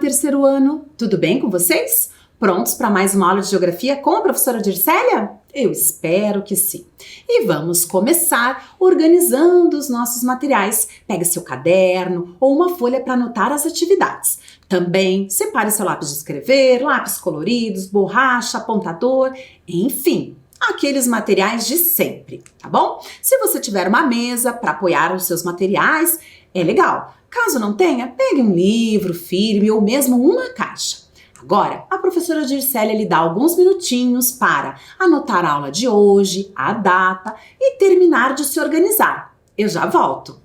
terceiro ano! Tudo bem com vocês? Prontos para mais uma aula de geografia com a professora Dircélia? Eu espero que sim. E vamos começar organizando os nossos materiais. Pegue seu caderno ou uma folha para anotar as atividades. Também separe seu lápis de escrever, lápis coloridos, borracha, apontador, enfim, aqueles materiais de sempre, tá bom? Se você tiver uma mesa para apoiar os seus materiais, é legal. Caso não tenha, pegue um livro firme ou mesmo uma caixa. Agora, a professora Dircélia lhe dá alguns minutinhos para anotar a aula de hoje, a data e terminar de se organizar. Eu já volto.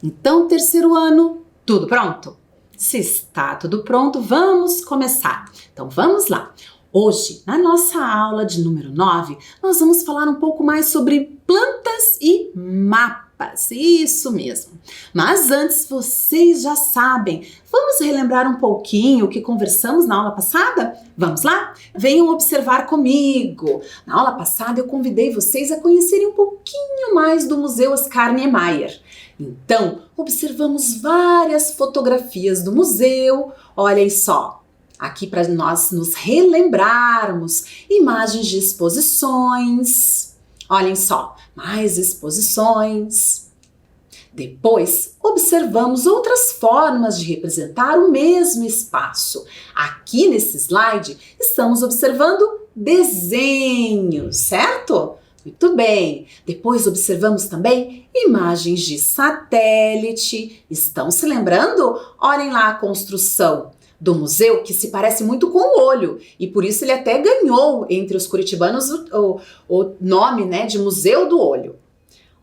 Então, terceiro ano, tudo pronto? Se está tudo pronto, vamos começar. Então, vamos lá. Hoje, na nossa aula de número 9, nós vamos falar um pouco mais sobre plantas e mapas. Isso mesmo. Mas antes, vocês já sabem, vamos relembrar um pouquinho o que conversamos na aula passada? Vamos lá? Venham observar comigo. Na aula passada, eu convidei vocês a conhecerem um pouquinho mais do Museu Oscar Niemeyer. Então, observamos várias fotografias do museu, olhem só, aqui para nós nos relembrarmos, imagens de exposições, olhem só, mais exposições. Depois, observamos outras formas de representar o mesmo espaço. Aqui nesse slide, estamos observando desenhos, certo? Muito bem. Depois observamos também imagens de satélite. Estão se lembrando? Olhem lá a construção do museu que se parece muito com o olho e por isso ele até ganhou entre os curitibanos o nome, né, de Museu do Olho.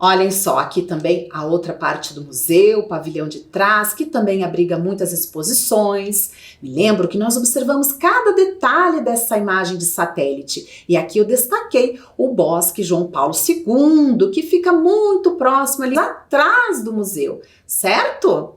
Olhem só, aqui também a outra parte do museu, o pavilhão de trás, que também abriga muitas exposições. Me lembro que nós observamos cada detalhe dessa imagem de satélite. E aqui eu destaquei o Bosque João Paulo II, que fica muito próximo ali atrás do museu, certo?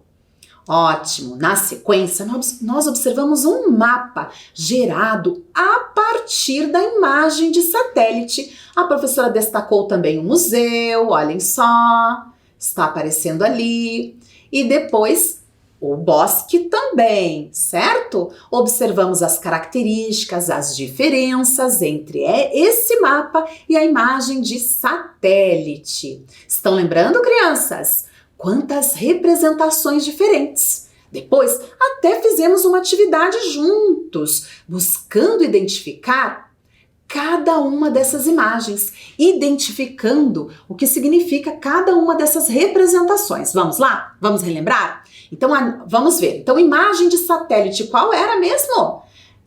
Ótimo! Na sequência, nós observamos um mapa gerado a partir da imagem de satélite. A professora destacou também o museu, olhem só, está aparecendo ali. E depois o bosque também, certo? Observamos as características, as diferenças entre esse mapa e a imagem de satélite. Estão lembrando, crianças? Quantas representações diferentes! Depois, até fizemos uma atividade juntos, buscando identificar cada uma dessas imagens, identificando o que significa cada uma dessas representações. Vamos lá? Vamos relembrar? Então, vamos ver. Então, imagem de satélite, qual era mesmo?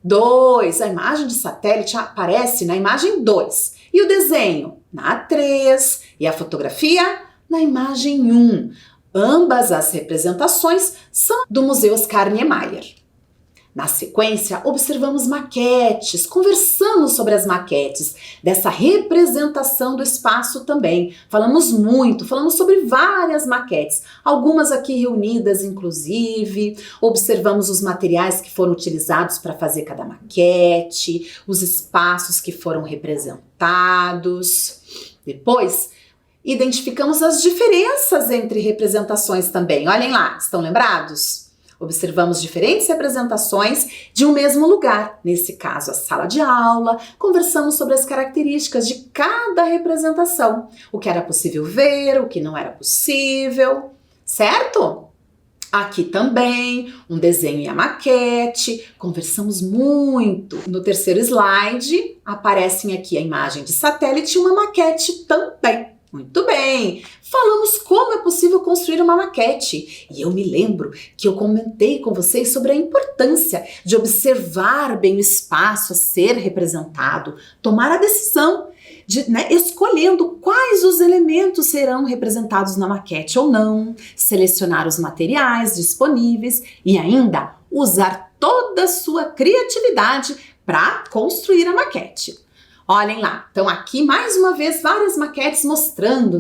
2. A imagem de satélite aparece na imagem 2. E o desenho? Na 3. E a fotografia? Na imagem 1. Ambas as representações são do Museu Oscar Niemeyer. Na sequência, observamos maquetes, conversamos sobre as maquetes, dessa representação do espaço também. Falamos sobre várias maquetes, algumas aqui reunidas inclusive, observamos os materiais que foram utilizados para fazer cada maquete, os espaços que foram representados. Depois, identificamos as diferenças entre representações também. Olhem lá, estão lembrados? Observamos diferentes representações de um mesmo lugar, nesse caso a sala de aula, conversamos sobre as características de cada representação, o que era possível ver, o que não era possível, certo? Aqui também, um desenho e a maquete, conversamos muito. No terceiro slide, aparecem aqui a imagem de satélite e uma maquete também. Muito bem, falamos como é possível construir uma maquete e eu me lembro que eu comentei com vocês sobre a importância de observar bem o espaço a ser representado, tomar a decisão de, escolhendo quais os elementos serão representados na maquete ou não, selecionar os materiais disponíveis e ainda usar toda a sua criatividade para construir a maquete. Olhem lá, então aqui mais uma vez várias maquetes mostrando,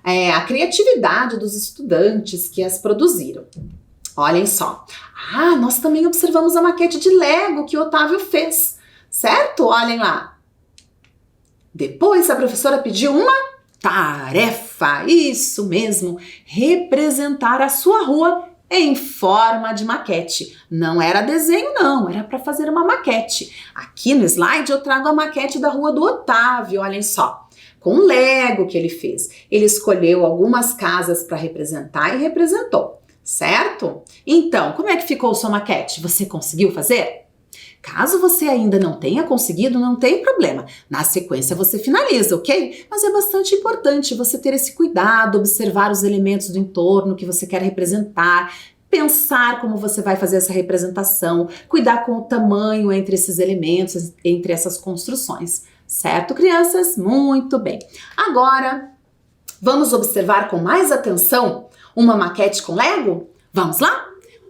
a criatividade dos estudantes que as produziram. Olhem só, nós também observamos a maquete de Lego que o Otávio fez, certo? Olhem lá. Depois a professora pediu uma tarefa, isso mesmo, representar a sua rua em forma de maquete. Não era desenho não, era para fazer uma maquete. Aqui no slide eu trago a maquete da rua do Otávio, olhem só. Com o Lego que ele fez. Ele escolheu algumas casas para representar e representou, certo? Então, como é que ficou sua maquete? Você conseguiu fazer? Caso você ainda não tenha conseguido, não tem problema. Na sequência você finaliza, ok? Mas é bastante importante você ter esse cuidado, observar os elementos do entorno que você quer representar, pensar como você vai fazer essa representação, cuidar com o tamanho entre esses elementos, entre essas construções. Certo, crianças? Muito bem. Agora, vamos observar com mais atenção uma maquete com Lego? Vamos lá?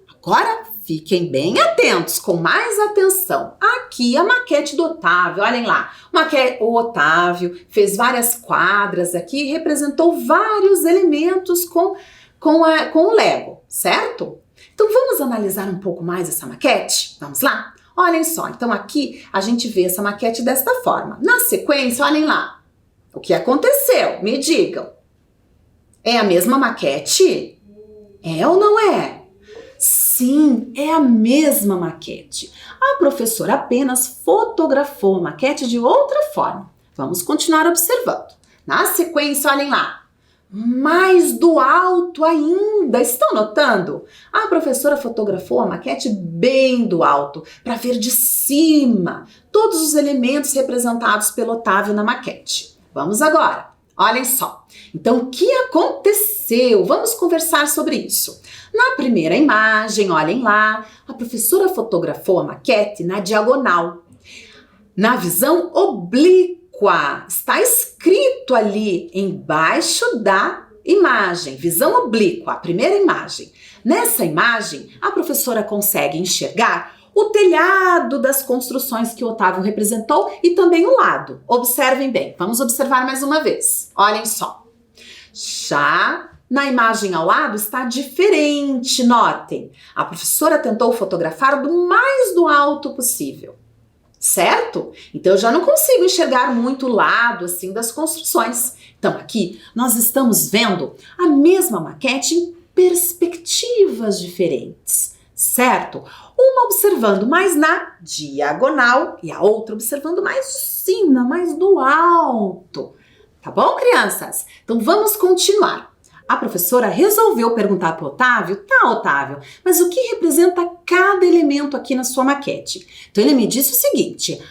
Agora, fiquem bem atentos, com mais atenção. Aqui a maquete do Otávio, olhem lá. O Otávio fez várias quadras aqui e representou vários elementos com o Lego, certo? Então vamos analisar um pouco mais essa maquete? Vamos lá? Olhem só, então aqui a gente vê essa maquete desta forma. Na sequência, olhem lá. O que aconteceu? Me digam. É a mesma maquete? É ou não é? Sim, é a mesma maquete. A professora apenas fotografou a maquete de outra forma. Vamos continuar observando. Na sequência, olhem lá. Mais do alto ainda, estão notando? A professora fotografou a maquete bem do alto, para ver de cima todos os elementos representados pelo Otávio na maquete. Vamos agora, olhem só. Então, o que aconteceu? Vamos conversar sobre isso. Na primeira imagem, olhem lá, a professora fotografou a maquete na diagonal, na visão oblíqua. Está escrito ali embaixo da imagem, visão oblíqua, a primeira imagem. Nessa imagem, a professora consegue enxergar o telhado das construções que o Otávio representou e também o lado. Observem bem, vamos observar mais uma vez. Olhem só. Já na imagem ao lado está diferente, notem. A professora tentou fotografar do mais do alto possível. Certo? Então eu já não consigo enxergar muito o lado assim das construções. Então aqui nós estamos vendo a mesma maquete em perspectivas diferentes, certo? Uma observando mais na diagonal e a outra observando mais de cima, mais do alto. Tá bom, crianças? Então vamos continuar. A professora resolveu perguntar para o Otávio, tá, Otávio, mas o que representa cada elemento aqui na sua maquete? Então ele me disse o seguinte,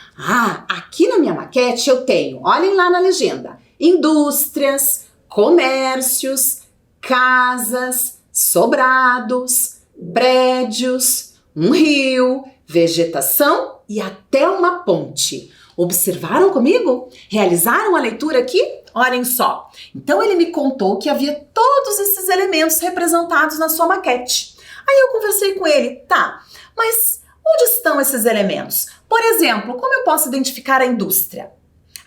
aqui na minha maquete eu tenho, olhem lá na legenda, indústrias, comércios, casas, sobrados, prédios, um rio, vegetação e até uma ponte. Observaram comigo? Realizaram a leitura aqui? Olhem só. Então ele me contou que havia todos esses elementos representados na sua maquete. Aí eu conversei com ele, tá, mas onde estão esses elementos? Por exemplo, como eu posso identificar a indústria?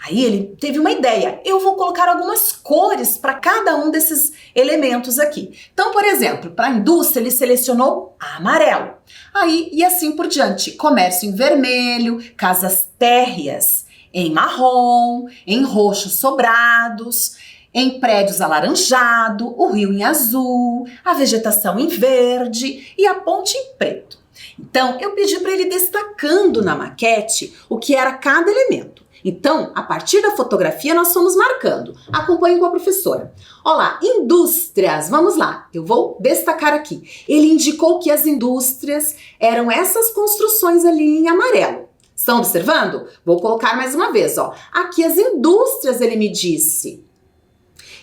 Aí ele teve uma ideia, eu vou colocar algumas cores para cada um desses elementos aqui. Então, por exemplo, para a indústria ele selecionou amarelo. Aí, e assim por diante, comércio em vermelho, casas térreas em marrom, em roxo sobrados, em prédios alaranjado, o rio em azul, a vegetação em verde e a ponte em preto. Então, eu pedi para ele destacando na maquete o que era cada elemento. Então, a partir da fotografia, nós fomos marcando. Acompanhe com a professora. Olá, indústrias, vamos lá. Eu vou destacar aqui. Ele indicou que as indústrias eram essas construções ali em amarelo. Estão observando? Vou colocar mais uma vez, ó. Aqui as indústrias, ele me disse.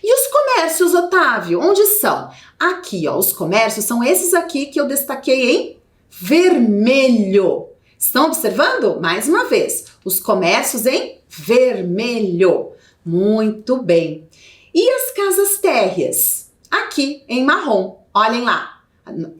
E os comércios, Otávio, onde são? Aqui, ó, os comércios são esses aqui que eu destaquei em vermelho. Estão observando? Mais uma vez, os comércios em vermelho. Muito bem. E as casas térreas? Aqui, em marrom. Olhem lá.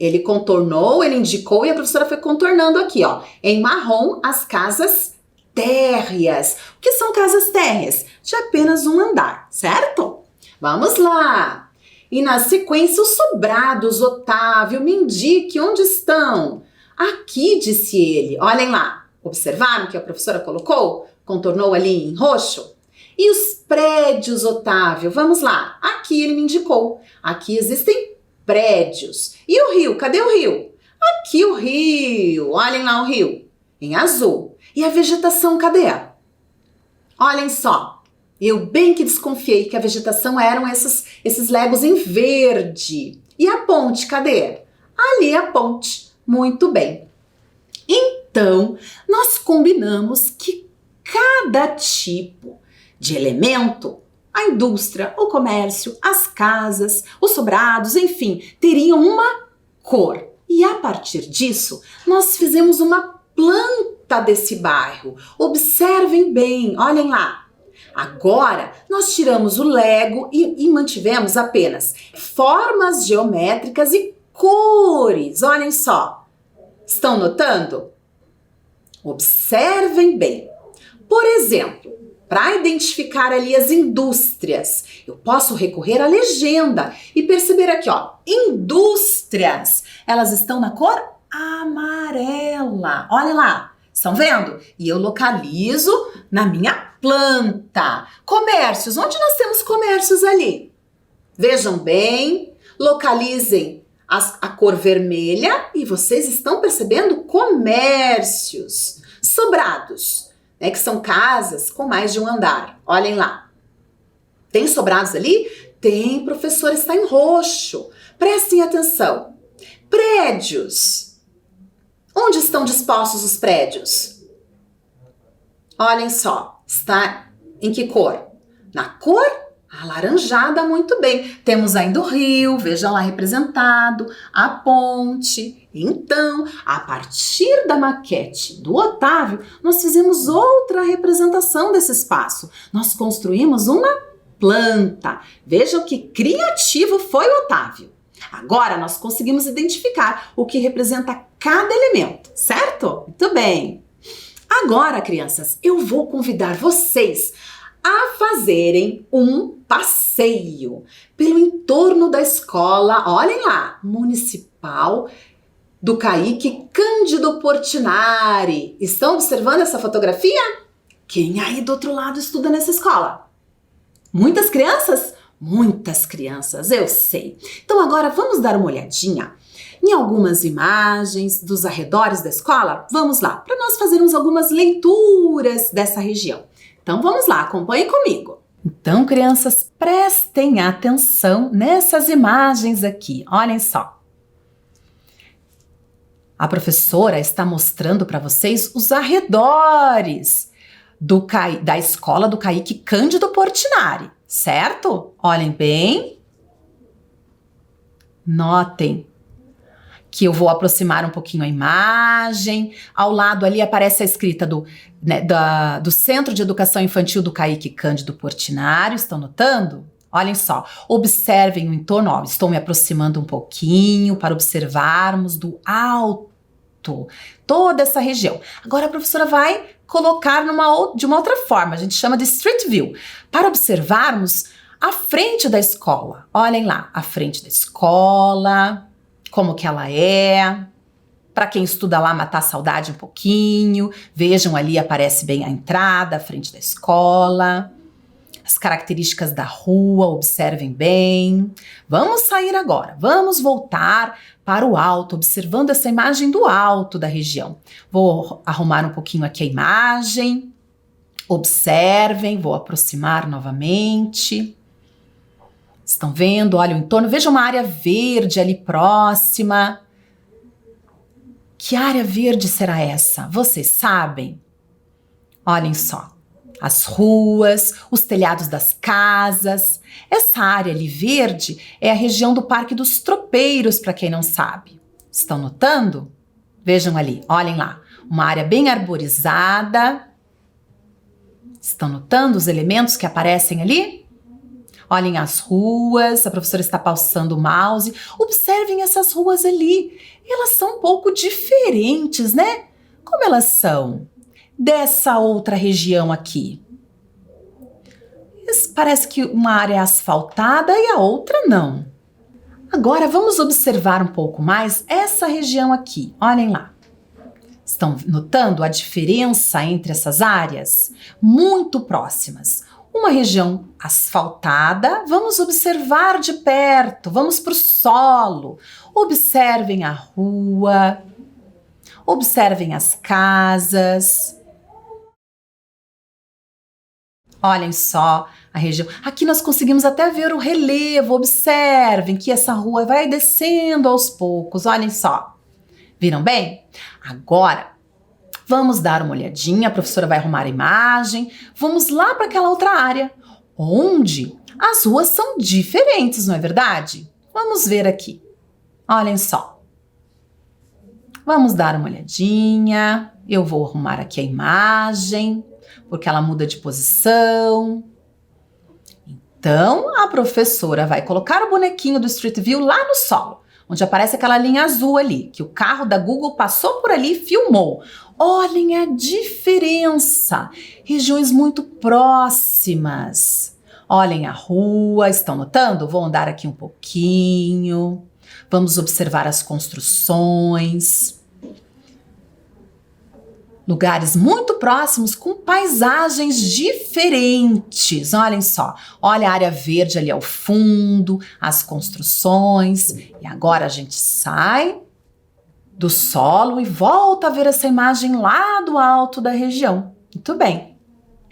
Ele contornou, ele indicou e a professora foi contornando aqui, ó. Em marrom, as casas térreas. O que são casas térreas? De apenas um andar, certo? Vamos lá. E na sequência, os sobrados, Otávio, me indique onde estão. Aqui, disse ele, olhem lá, observaram que a professora colocou? Contornou ali em roxo? E os prédios, Otávio, vamos lá, aqui ele me indicou, aqui existem prédios. E o rio, cadê o rio? Aqui o rio, olhem lá o rio, em azul. E a vegetação, cadê? Olhem só, eu bem que desconfiei que a vegetação eram esses legos em verde. E a ponte, cadê? Ali a ponte. Muito bem. Então, nós combinamos que cada tipo de elemento, a indústria, o comércio, as casas, os sobrados, enfim, teriam uma cor. E a partir disso, nós fizemos uma planta desse bairro. Observem bem, olhem lá. Agora, nós tiramos o Lego e mantivemos apenas formas geométricas e cores, olhem só. Estão notando? Observem bem. Por exemplo, para identificar ali as indústrias, eu posso recorrer à legenda e perceber aqui, ó, indústrias, elas estão na cor amarela. Olha lá, estão vendo? E eu localizo na minha planta. Comércios, onde nós temos comércios ali? Vejam bem, localizem a cor vermelha e vocês estão percebendo comércios. Sobrados, né, que são casas com mais de um andar. Olhem lá. Tem sobrados ali? Tem, professor, está em roxo. Prestem atenção. Prédios. Onde estão dispostos os prédios? Olhem só. Está em que cor? Na cor alaranjada, muito bem. Temos ainda o rio, veja lá representado, a ponte. Então, a partir da maquete do Otávio, nós fizemos outra representação desse espaço. Nós construímos uma planta. Vejam que criativo foi o Otávio. Agora, nós conseguimos identificar o que representa cada elemento, certo? Muito bem. Agora, crianças, eu vou convidar vocês a fazerem um passeio pelo entorno da escola, olhem lá, municipal do Caíque Cândido Portinari. Estão observando essa fotografia? Quem aí do outro lado estuda nessa escola? Muitas crianças? Muitas crianças, eu sei. Então agora vamos dar uma olhadinha em algumas imagens dos arredores da escola? Vamos lá, para nós fazermos algumas leituras dessa região. Então vamos lá, acompanhem comigo. Então, crianças, prestem atenção nessas imagens aqui. Olhem só. A professora está mostrando para vocês os arredores da escola do Caíque Cândido Portinari, certo? Olhem bem. Notem que eu vou aproximar um pouquinho a imagem. Ao lado ali aparece a escrita do Centro de Educação Infantil do Caíque Cândido Portinari. Estão notando? Olhem só, observem o entorno. Ó, estou me aproximando um pouquinho para observarmos do alto toda essa região. Agora a professora vai colocar de uma outra forma, a gente chama de Street View, para observarmos a frente da escola. Olhem lá, a frente da escola, como que ela é. Para quem estuda lá, matar a saudade um pouquinho. Vejam ali, aparece bem a entrada, a frente da escola. As características da rua, observem bem. Vamos sair agora, vamos voltar para o alto, observando essa imagem do alto da região. Vou arrumar um pouquinho aqui a imagem. Observem, vou aproximar novamente. Estão vendo? Olha o entorno, veja uma área verde ali próxima. Que área verde será essa? Vocês sabem? Olhem só. As ruas, os telhados das casas. Essa área ali verde é a região do Parque dos Tropeiros, para quem não sabe. Estão notando? Vejam ali, olhem lá. Uma área bem arborizada. Estão notando os elementos que aparecem ali? Olhem as ruas, a professora está passando o mouse. Observem essas ruas ali. Elas são um pouco diferentes, né? Como elas são dessa outra região aqui? Parece que uma área é asfaltada e a outra não. Agora vamos observar um pouco mais essa região aqui. Olhem lá. Estão notando a diferença entre essas áreas? Muito próximas. Uma região asfaltada, vamos observar de perto, vamos para o solo. Observem a rua, observem as casas. Olhem só a região. Aqui nós conseguimos até ver o relevo. Observem que essa rua vai descendo aos poucos. Olhem só. Viram bem? Agora, vamos dar uma olhadinha. A professora vai arrumar a imagem. Vamos lá para aquela outra área, onde as ruas são diferentes, não é verdade? Vamos ver aqui. Olhem só. Vamos dar uma olhadinha. Eu vou arrumar aqui a imagem, porque ela muda de posição. Então, a professora vai colocar o bonequinho do Street View lá no solo, onde aparece aquela linha azul ali, que o carro da Google passou por ali e filmou. Olhem a diferença! Regiões muito próximas. Olhem a rua, estão notando? Vou andar aqui um pouquinho. Vamos observar as construções. Lugares muito próximos com paisagens diferentes. Olhem só. Olha a área verde ali ao fundo, as construções. E agora a gente sai do solo e volta a ver essa imagem lá do alto da região. Muito bem.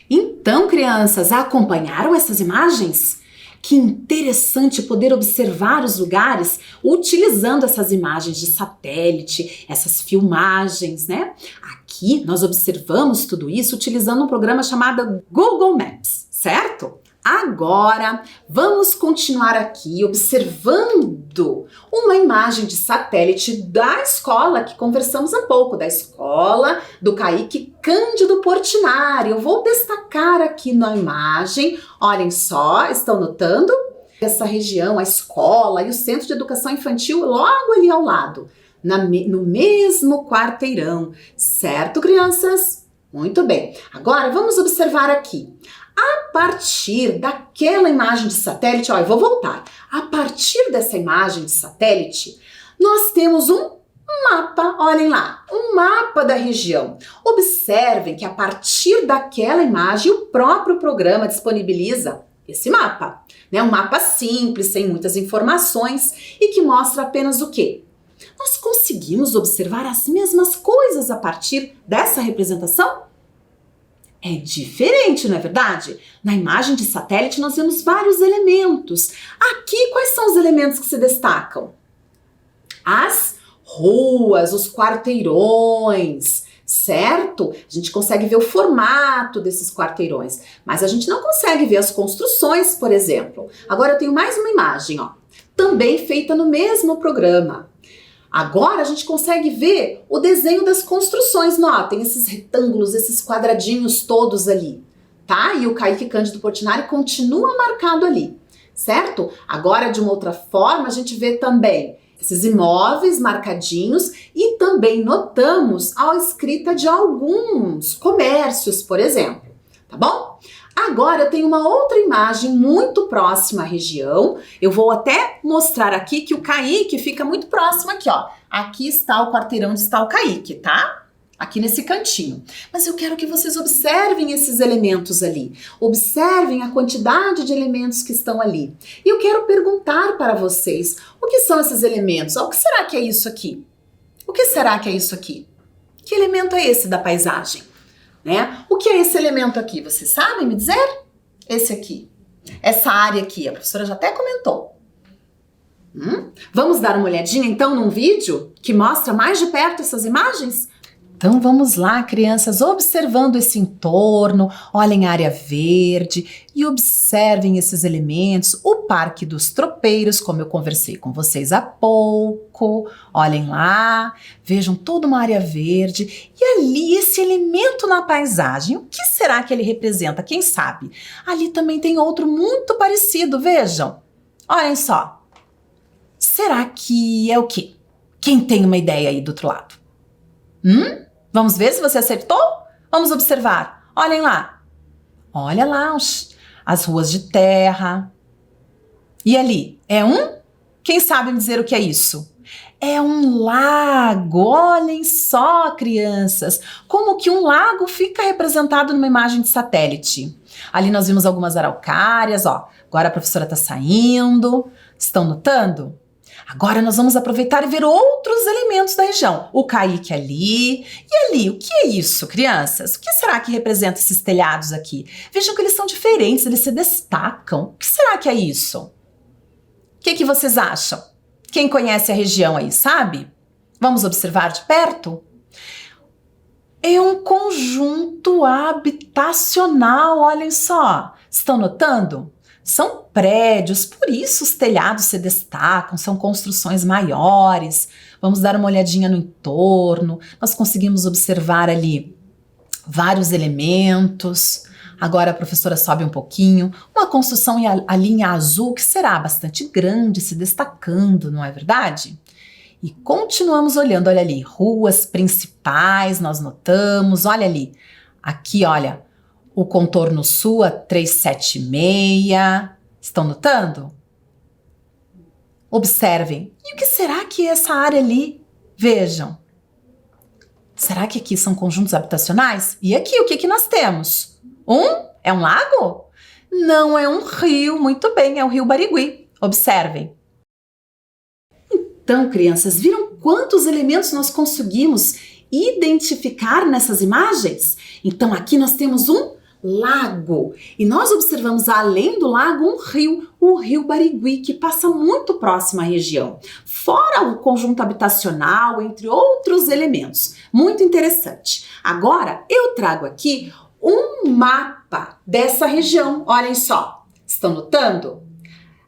Então, crianças, acompanharam essas imagens? Que interessante poder observar os lugares utilizando essas imagens de satélite, essas filmagens, né? Aqui nós observamos tudo isso utilizando um programa chamado Google Maps, certo? Agora, vamos continuar aqui observando uma imagem de satélite da escola que conversamos há pouco, da escola do Caíque Cândido Portinari. Eu vou destacar aqui na imagem, olhem só, estão notando? Essa região, a escola e o Centro de Educação Infantil logo ali ao lado, no mesmo quarteirão, certo, crianças? Muito bem. Agora, vamos observar aqui. A partir daquela imagem de satélite, ó, eu vou voltar. A partir dessa imagem de satélite, nós temos um mapa, olhem lá, um mapa da região. Observem que a partir daquela imagem, o próprio programa disponibiliza esse mapa, né? Um mapa simples, sem muitas informações e que mostra apenas o quê? Nós conseguimos observar as mesmas coisas a partir dessa representação? É diferente, não é verdade? Na imagem de satélite nós vemos vários elementos. Aqui, quais são os elementos que se destacam? As ruas, os quarteirões, certo? A gente consegue ver o formato desses quarteirões, mas a gente não consegue ver as construções, por exemplo. Agora eu tenho mais uma imagem, ó, também feita no mesmo programa. Agora a gente consegue ver o desenho das construções. Notem esses retângulos, esses quadradinhos todos ali, tá? E o Kaique Cândido Portinari continua marcado ali, certo? Agora, de uma outra forma, a gente vê também esses imóveis marcadinhos e também notamos a escrita de alguns comércios, por exemplo, tá bom? Agora eu tenho uma outra imagem muito próxima à região. Eu vou até mostrar aqui que o Kaique fica muito próximo aqui, ó. Aqui está o quarteirão onde está o Kaique, tá? Aqui nesse cantinho. Mas eu quero que vocês observem esses elementos ali. Observem a quantidade de elementos que estão ali. E eu quero perguntar para vocês, o que são esses elementos? O que será que é isso aqui? O que será que é isso aqui? Que elemento é esse da paisagem? Né? O que é esse elemento aqui? Vocês sabem me dizer? Esse aqui. Essa área aqui, a professora já até comentou. Vamos dar uma olhadinha então num vídeo que mostra mais de perto essas imagens? Então vamos lá, crianças, observando esse entorno, olhem a área verde e observem esses elementos, o Parque dos Tropeiros, como eu conversei com vocês há pouco, olhem lá, vejam toda uma área verde e ali esse elemento na paisagem, o que será que ele representa? Quem sabe? Ali também tem outro muito parecido, vejam, olhem só, será que é o quê? Quem tem uma ideia aí do outro lado? Vamos ver se você acertou? Vamos observar. Olhem lá. Olha lá as ruas de terra. E ali, é Quem sabe me dizer o que é isso? É um lago. Olhem só, crianças. Como que um lago fica representado numa imagem de satélite. Ali nós vimos algumas araucárias, ó. Agora a professora está saindo. Estão notando? Agora nós vamos aproveitar e ver outros elementos da região. O Kaique ali. E ali, o que é isso, crianças? O que será que representa esses telhados aqui? Vejam que eles são diferentes, eles se destacam. O que será que é isso? O que vocês acham? Quem conhece a região aí, sabe? Vamos observar de perto? É um conjunto habitacional, olhem só. Estão notando? São prédios, por isso os telhados se destacam, são construções maiores. Vamos dar uma olhadinha no entorno, nós conseguimos observar ali vários elementos. Agora a professora sobe um pouquinho, uma construção ali em azul que será bastante grande, se destacando, não é verdade? E continuamos olhando, olha ali, ruas principais, nós notamos, olha ali, aqui olha, o contorno sul, a 376. Estão notando? Observem. E o que será que é essa área ali? Vejam. Será que aqui são conjuntos habitacionais? E aqui, o que nós temos? É um lago? Não, é um rio. Muito bem, é o Rio Barigui. Observem. Então, crianças, viram quantos elementos nós conseguimos identificar nessas imagens? Então, aqui nós temos um lago. E nós observamos além do lago um rio, o Rio Barigui, que passa muito próximo à região. Fora o conjunto habitacional, entre outros elementos. Muito interessante. Agora eu trago aqui um mapa dessa região. Olhem só. Estão notando?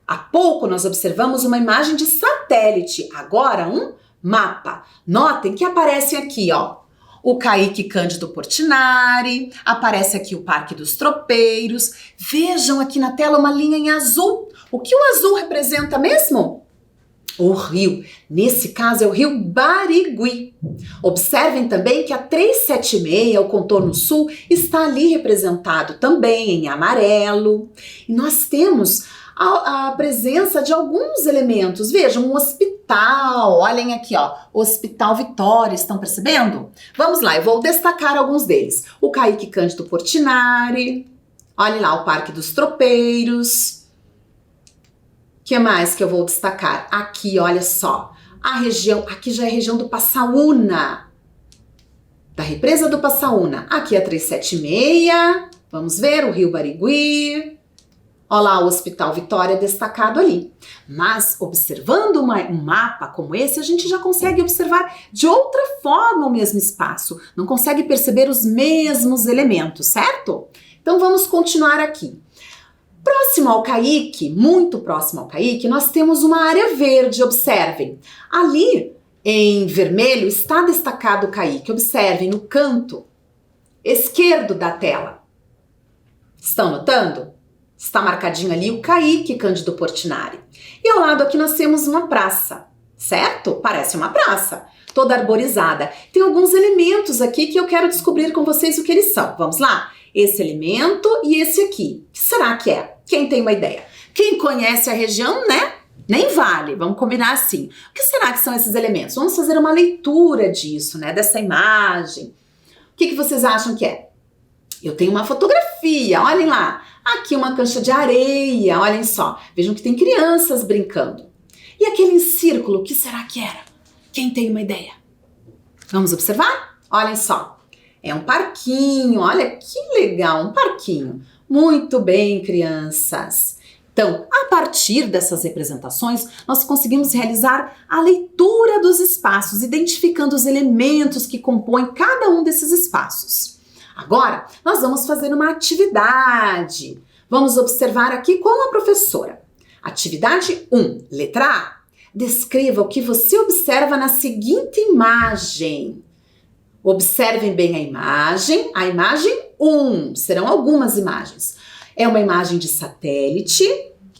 Há pouco nós observamos uma imagem de satélite. Agora um mapa. Notem que aparecem aqui, ó. O Kaique Cândido Portinari, aparece aqui o Parque dos Tropeiros. Vejam aqui na tela uma linha em azul. O que o azul representa mesmo? O rio. Nesse caso é o Rio Barigui. Observem também que a 376, o contorno sul, está ali representado também em amarelo. E nós temos a presença de alguns elementos. Vejam, um hospital, olhem aqui, ó, Hospital Vitória, estão percebendo? Vamos lá, eu vou destacar alguns deles. O Kaique Cândido Portinari, olhem lá, o Parque dos Tropeiros. O que mais que eu vou destacar? Aqui, olha só, a região, aqui já é a região do Passaúna, da represa do Passaúna. Aqui é a 376, vamos ver, o Rio Barigui. Olha lá o Hospital Vitória destacado ali. Mas observando um mapa como esse, a gente já consegue observar de outra forma o mesmo espaço. Não consegue perceber os mesmos elementos, certo? Então vamos continuar aqui. Próximo ao Kaique, muito próximo ao Kaique, nós temos uma área verde, observem. Ali Em vermelho está destacado o Kaique. Observem no canto esquerdo da tela. Estão notando? Está marcadinho ali o Kaique Cândido Portinari. E ao lado aqui nós temos uma praça, certo? Parece uma praça, toda arborizada. Tem alguns elementos aqui que eu quero descobrir com vocês o que eles são. Vamos lá? Esse elemento e esse aqui. O que será que é? Quem tem uma ideia? Quem conhece a região, né? Nem vale, vamos combinar assim. O que será que são esses elementos? Vamos fazer uma leitura disso, né? Dessa imagem. O que vocês acham que é? Eu tenho uma fotografia, olhem lá. Aqui uma cancha de areia, olhem só. Vejam que tem crianças brincando. E aquele círculo, o que será que era? Quem tem uma ideia? Vamos observar? Olhem só. É um parquinho, olha que legal, um parquinho. Muito bem, crianças. Então, a partir dessas representações, nós conseguimos realizar a leitura dos espaços, identificando os elementos que compõem cada um desses espaços. Agora, nós vamos fazer uma atividade. Vamos observar aqui com a professora. Atividade 1, letra A. Descreva o que você observa na seguinte imagem. Observem bem a imagem 1. Serão algumas imagens. É uma imagem de satélite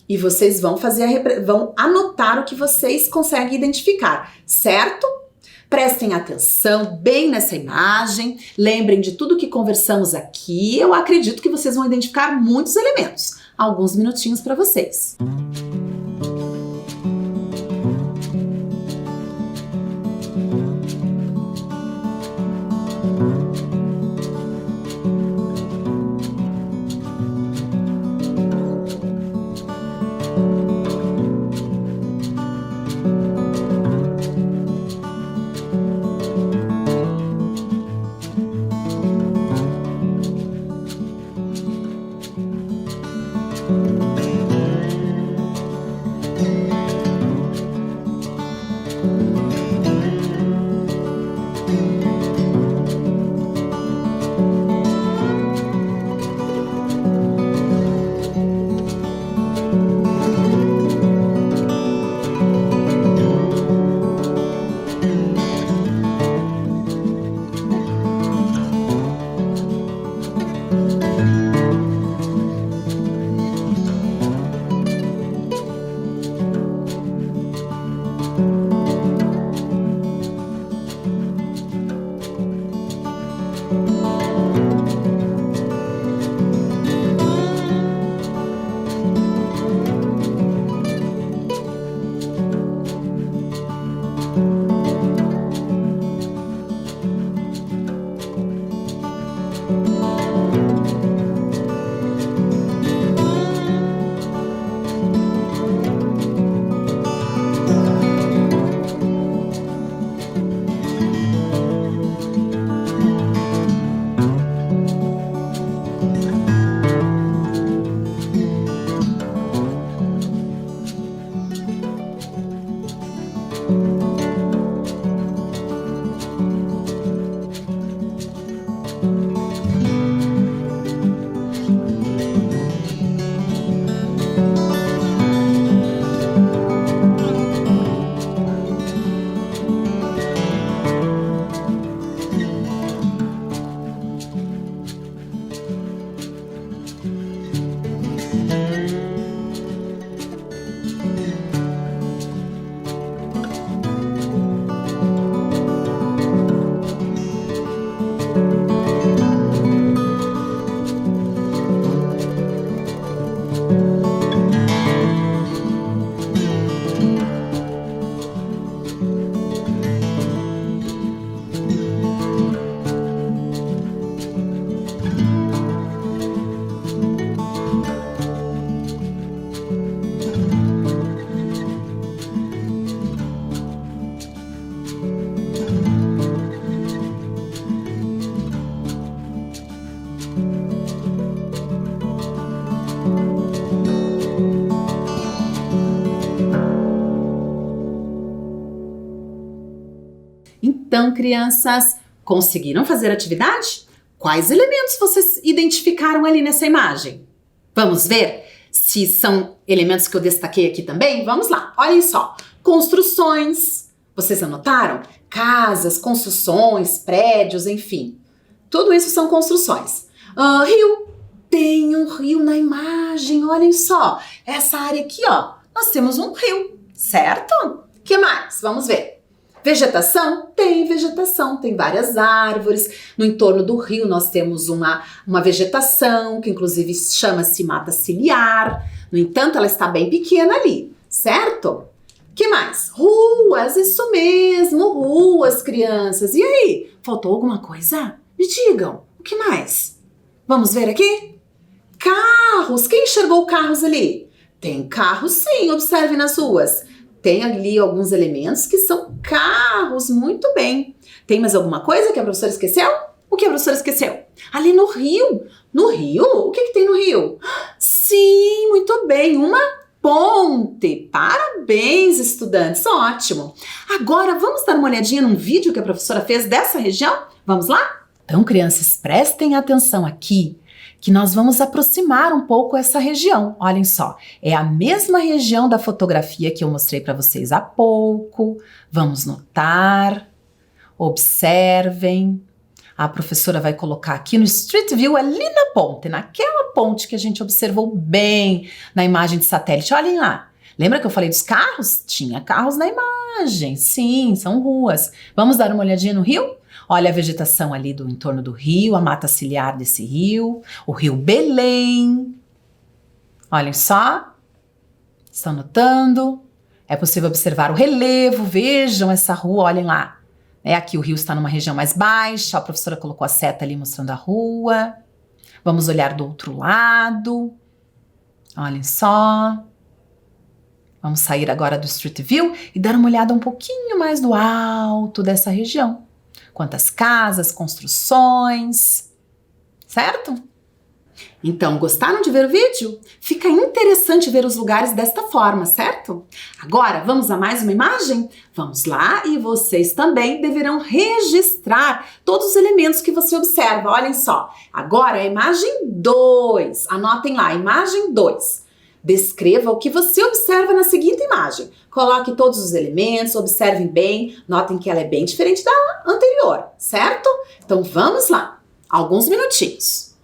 e vocês vão anotar o que vocês conseguem identificar, certo? Prestem atenção bem nessa imagem, lembrem de tudo que conversamos aqui. Eu acredito que vocês vão identificar muitos elementos. Alguns minutinhos para vocês. Então, crianças, conseguiram fazer a atividade? Quais elementos vocês identificaram ali nessa imagem? Vamos ver se são elementos que eu destaquei aqui também? Vamos lá, olhem só. Construções, Vocês anotaram? Casas, construções, prédios, enfim. Tudo isso são construções. Rio. Tem um rio na imagem, olhem só. Essa área aqui, ó, nós temos um rio, certo? Que mais? Vamos ver. Vegetação? Tem vegetação, tem várias árvores. No entorno do rio nós temos uma vegetação que inclusive chama-se mata ciliar. No entanto, ela está bem pequena ali, certo? Que mais? Ruas, isso mesmo, ruas, crianças. E aí, faltou alguma coisa? Me digam, o que mais? Vamos ver aqui? Carros, quem enxergou carros ali? Tem carros sim, observe nas ruas. Tem ali alguns elementos que são carros, muito bem. Tem mais alguma coisa que a professora esqueceu? O que a professora esqueceu? Ali no rio. No rio? O que tem no rio? Sim, muito bem, uma ponte. Parabéns, estudantes, ótimo. Agora vamos dar uma olhadinha num vídeo que a professora fez dessa região? Vamos lá? Então, crianças, prestem atenção aqui, que nós vamos aproximar um pouco essa região. Olhem só, é a mesma região da fotografia que eu mostrei para vocês há pouco. Vamos notar, observem. A professora vai colocar aqui no Street View, ali na ponte, naquela ponte que a gente observou bem na imagem de satélite. Olhem lá. Lembra que eu falei dos carros? Tinha carros na imagem. Sim, são ruas. Vamos dar uma olhadinha no rio? Olha a vegetação ali do entorno do rio, a mata ciliar desse rio, o rio Belém. Olhem só. Estão notando? É possível observar o relevo, vejam essa rua, olhem lá. Aqui o rio está numa região mais baixa, a professora colocou a seta ali mostrando a rua. Vamos olhar do outro lado. Olhem só. Vamos sair agora do Street View e dar uma olhada um pouquinho mais do alto dessa região. Quantas casas, construções, certo? Então, gostaram de ver o vídeo? Fica interessante ver os lugares desta forma, certo? Agora, vamos a mais uma imagem? Vamos lá e vocês também deverão registrar todos os elementos que você observa. Olhem só, agora é a imagem 2. Anotem lá, imagem 2. Descreva o que você observa na seguinte imagem. Coloque todos os elementos, observem bem, notem que ela é bem diferente da anterior, certo? Então vamos lá, alguns minutinhos.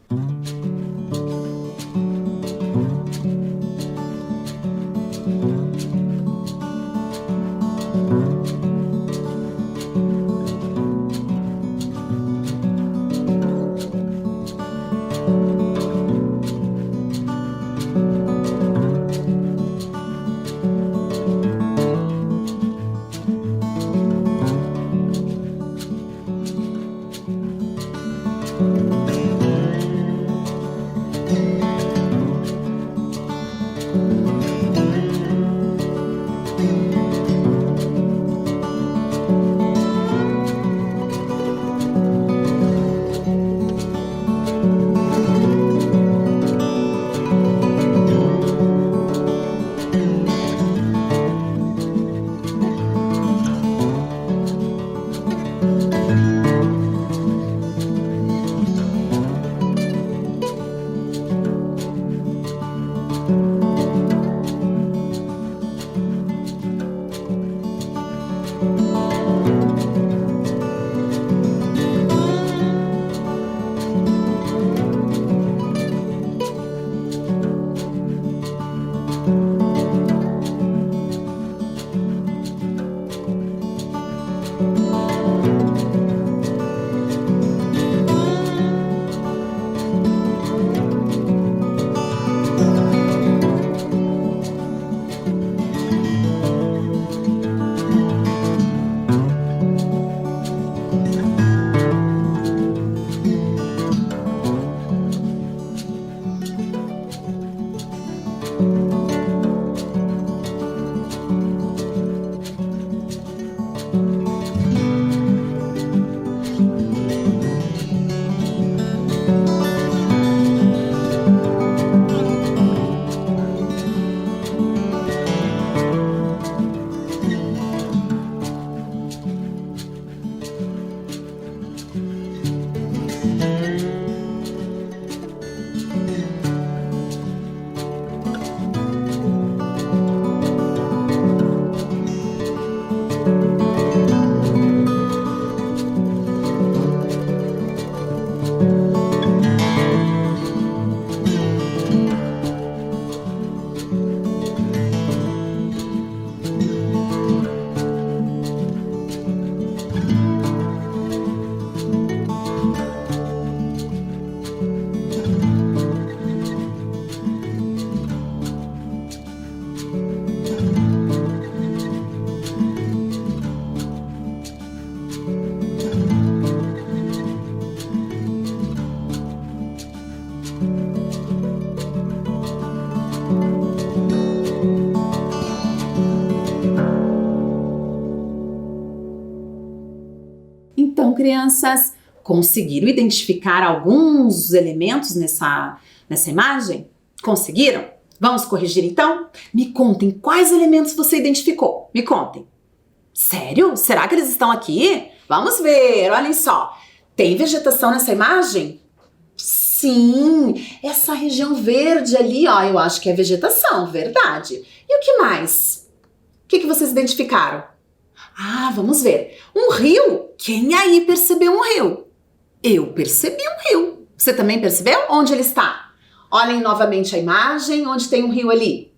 Então, crianças, conseguiram identificar alguns elementos nessa imagem? Conseguiram? Vamos corrigir então? Me contem quais elementos você identificou. Me contem. Sério? Será que eles estão aqui? Vamos ver, olhem só. Tem vegetação nessa imagem? Sim, essa região verde ali, ó, eu acho que é vegetação, verdade. E o que mais? O que vocês identificaram? Ah, vamos ver. Um rio? Quem aí percebeu um rio? Eu percebi um rio. Você também percebeu? Onde ele está? Olhem novamente a imagem, onde tem um rio ali.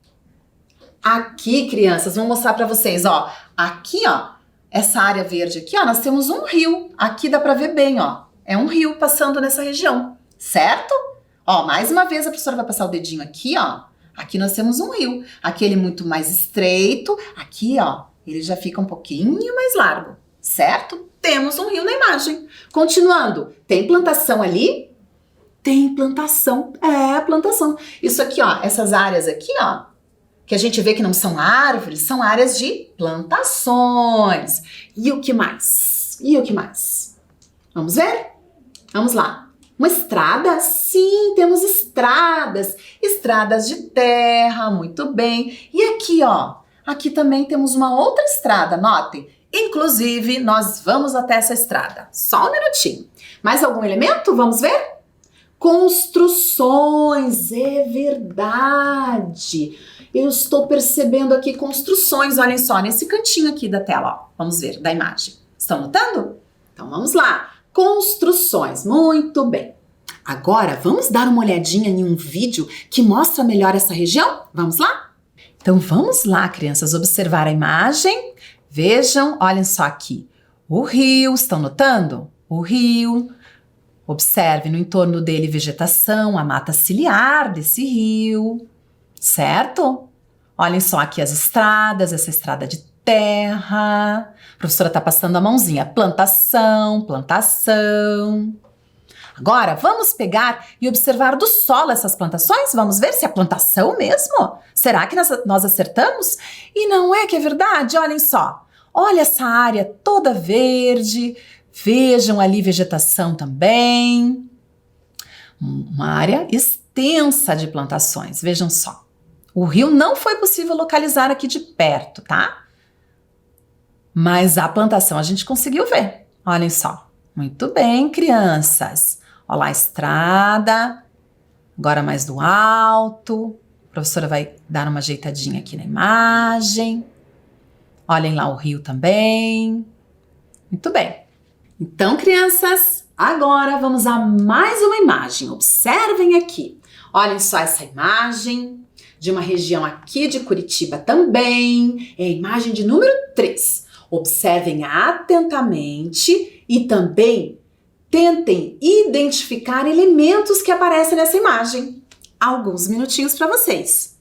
Aqui, crianças, vou mostrar para vocês, ó. Aqui, ó, essa área verde aqui, ó, nós temos um rio. Aqui dá para ver bem, ó. É um rio passando nessa região, certo? Ó, mais uma vez a professora vai passar o dedinho aqui, ó. Aqui nós temos um rio. Aqui ele é muito mais estreito. Aqui, ó, ele já fica um pouquinho mais largo, certo? Temos um rio na imagem. Continuando, tem plantação ali? Tem plantação, plantação. Isso aqui, ó, essas áreas aqui, ó, que a gente vê que não são árvores, são áreas de plantações. E o que mais? E o que mais? Vamos ver? Vamos lá. Uma estrada? Sim, temos estradas. Estradas de terra, muito bem. E aqui, ó, aqui também temos uma outra estrada, notem. Inclusive, nós vamos até essa estrada. Só um minutinho. Mais algum elemento? Vamos ver? Construções, é verdade. Eu estou percebendo aqui construções, olhem só, nesse cantinho aqui da tela, ó. Vamos ver, da imagem. Estão notando? Então vamos lá. Construções, muito bem. Agora vamos dar uma olhadinha em um vídeo que mostra melhor essa região? Vamos lá? Então vamos lá, crianças, observar a imagem. Vejam, olhem só aqui. O rio, estão notando? O rio. Observe no entorno dele vegetação, a mata ciliar desse rio, certo? Olhem só aqui as estradas, essa estrada de terra. A professora está passando a mãozinha. Plantação, plantação. Agora, vamos pegar e observar do solo essas plantações? Vamos ver se é plantação mesmo? Será que nós acertamos? E não é que é verdade? Olhem só. Olha essa área toda verde. Vejam ali vegetação também. Uma área extensa de plantações. Vejam só. O rio não foi possível localizar aqui de perto, tá? Mas a plantação a gente conseguiu ver. Olhem só. Muito bem, crianças. Olha lá a estrada. Agora mais do alto. A professora vai dar uma ajeitadinha aqui na imagem. Olhem lá o rio também. Muito bem. Então, crianças, agora vamos a mais uma imagem. Observem aqui. Olhem só essa imagem de uma região aqui de Curitiba também. É a imagem de número 3. Observem atentamente e também tentem identificar elementos que aparecem nessa imagem. Alguns minutinhos para vocês.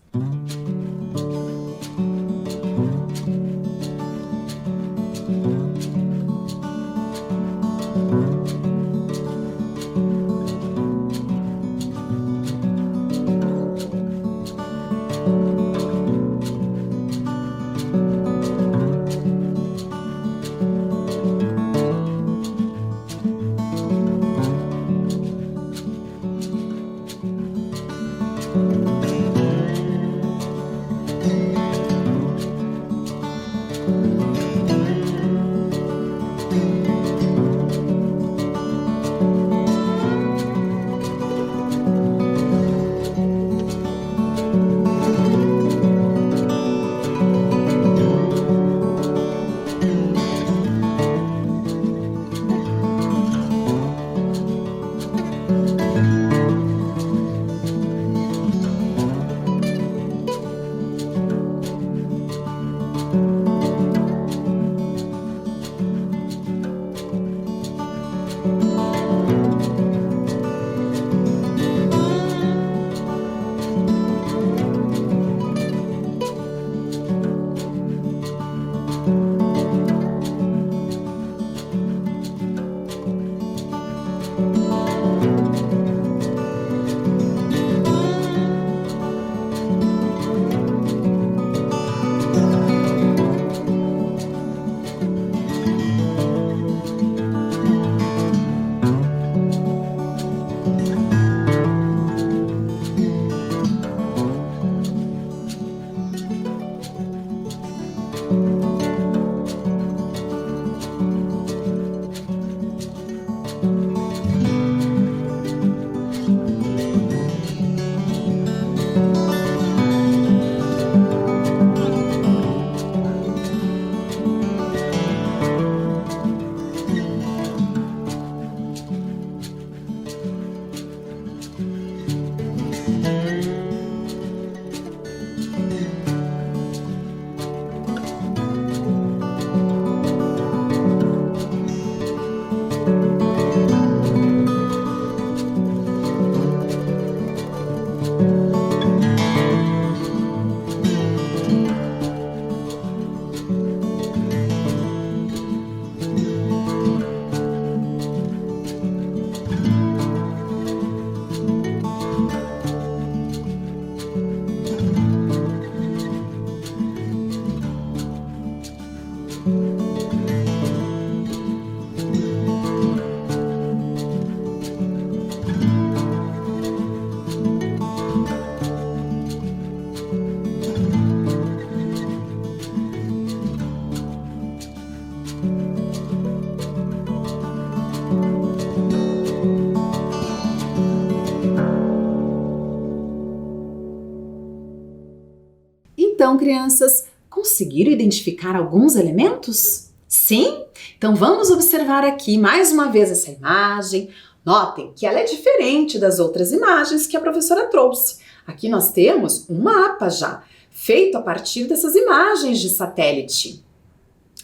Então, crianças, conseguiram identificar alguns elementos? Sim? Então vamos observar aqui mais uma vez essa imagem. Notem que ela é diferente das outras imagens que a professora trouxe. Aqui nós temos um mapa já, feito a partir dessas imagens de satélite.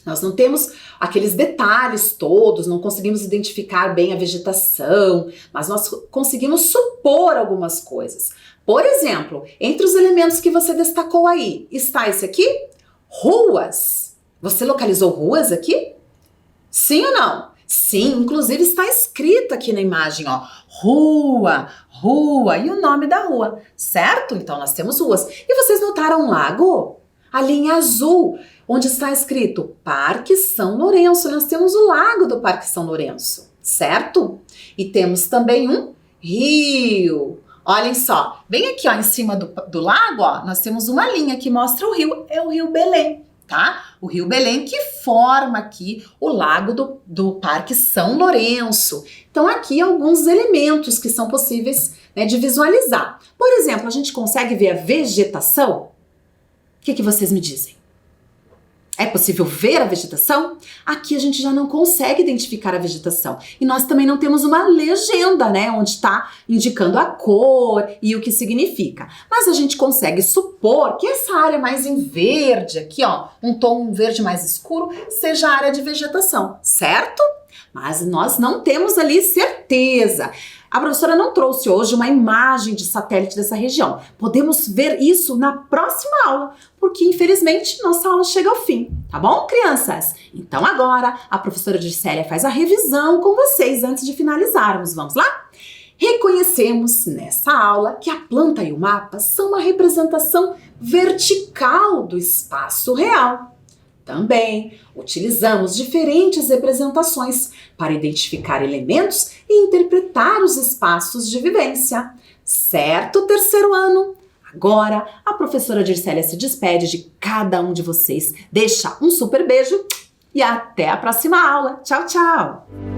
Nós não temos aqueles detalhes todos, não conseguimos identificar bem a vegetação, mas nós conseguimos supor algumas coisas. Por exemplo, entre os elementos que você destacou aí, está esse aqui? Ruas. Você localizou ruas aqui? Sim ou não? Sim, inclusive está escrito aqui na imagem, ó, rua, rua e o nome da rua, certo? Então nós temos ruas. E vocês notaram um lago? Ali em azul, onde está escrito Parque São Lourenço. Nós temos o lago do Parque São Lourenço, certo? E temos também um rio. Olhem só, bem aqui ó, em cima do lago, ó, nós temos uma linha que mostra o rio, é o Rio Belém, tá? O Rio Belém que forma aqui o lago do Parque São Lourenço. Então aqui alguns elementos que são possíveis, né, de visualizar. Por exemplo, a gente consegue ver a vegetação? O que vocês me dizem? É possível ver a vegetação? Aqui a gente já não consegue identificar a vegetação. E nós também não temos uma legenda, né? Onde está indicando a cor e o que significa. Mas a gente consegue supor que essa área mais em verde, aqui ó, um tom verde mais escuro, seja a área de vegetação, certo? Mas nós não temos ali certeza. A professora não trouxe hoje uma imagem de satélite dessa região. Podemos ver isso na próxima aula, porque infelizmente nossa aula chega ao fim, tá bom, crianças? Então agora a professora Dircélia faz a revisão com vocês antes de finalizarmos. Vamos lá? Reconhecemos nessa aula que a planta e o mapa são uma representação vertical do espaço real. Também utilizamos diferentes representações para identificar elementos e interpretar os espaços de vivência. Certo, terceiro ano? Agora, a professora Dircélia se despede de cada um de vocês, deixa um super beijo e até a próxima aula. Tchau, tchau!